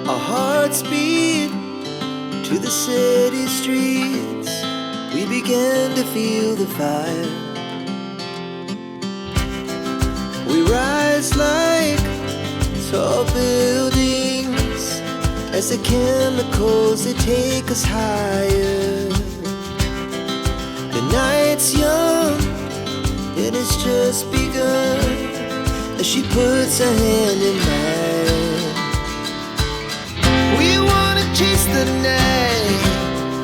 Our hearts beat to the city streets. We began to feel the fire. We rise like tall buildings as the chemicals, they take us higher. The night's young and it's just begun as she puts her hand in mine. We wanna chase the night,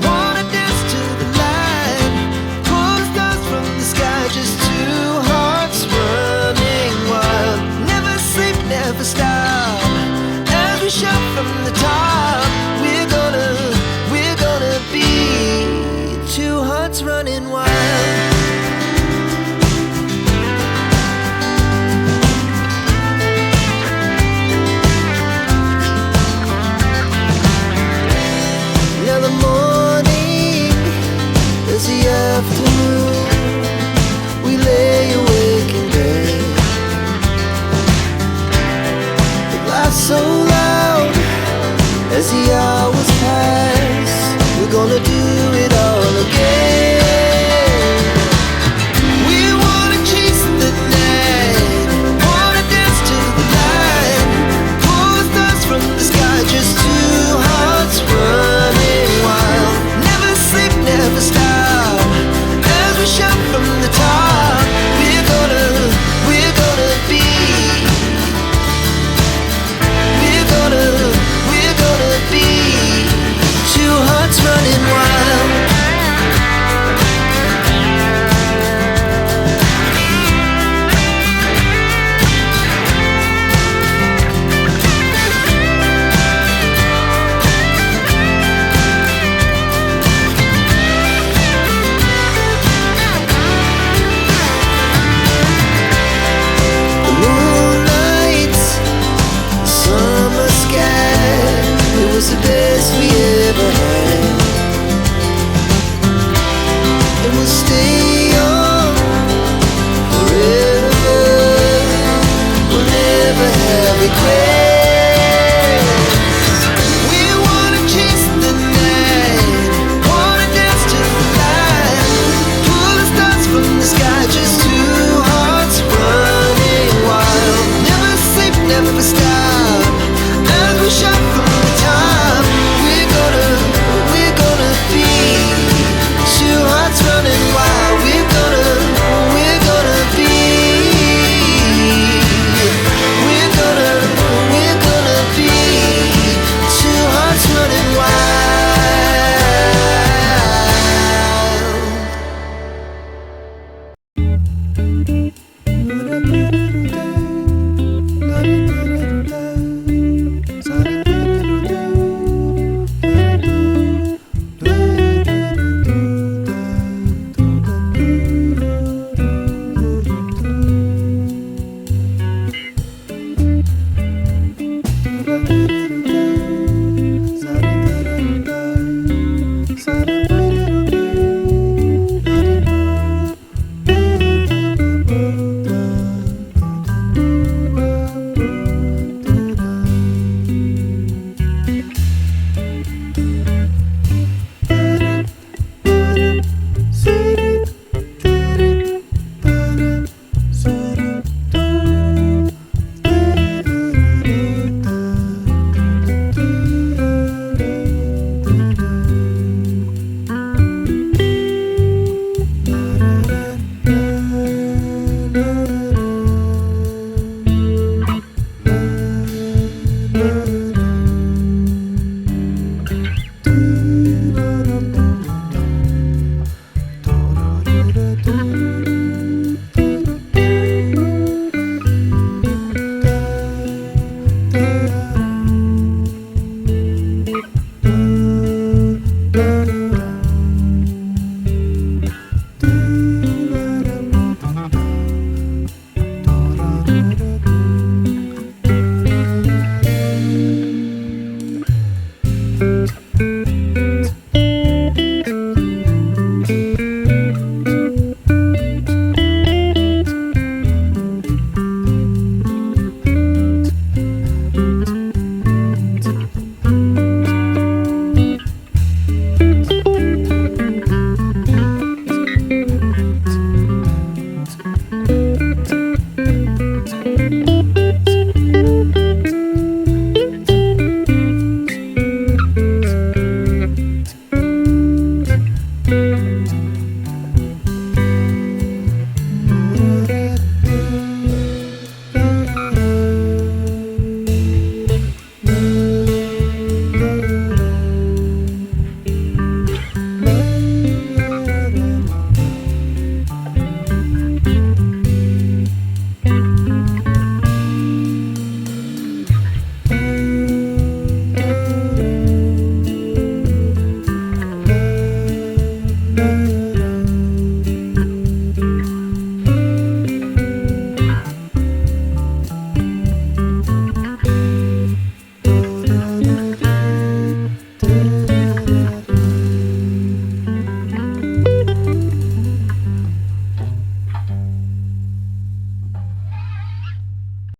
wanna dance to the light, pull stars from the sky, just two hearts running wild. Never sleep, never stop, as we shout from the top. We're gonna be two hearts running wild. Now the morning is the afternoon. We lay awake in bed. The laughs so loud as the hours pass. We're gonna do it all again. We wanna chase the night, wanna dance to the light, pull stars from the sky, just two hearts running wild. Never sleep, never stop, as we shout from the top. We're gonna be, we're gonna be two hearts running wild. The moonlight, summer sky, it was the best we ever had. And we'll stay on forever. We'll never have regrets. We wanna chase the night, wanna dance to the light, pull the stars from the sky, just two hearts running wild. Never sleep, never stop, as we shout from the top. We're gonna be two hearts running wild. We're gonna be, we're gonna be two hearts running wild.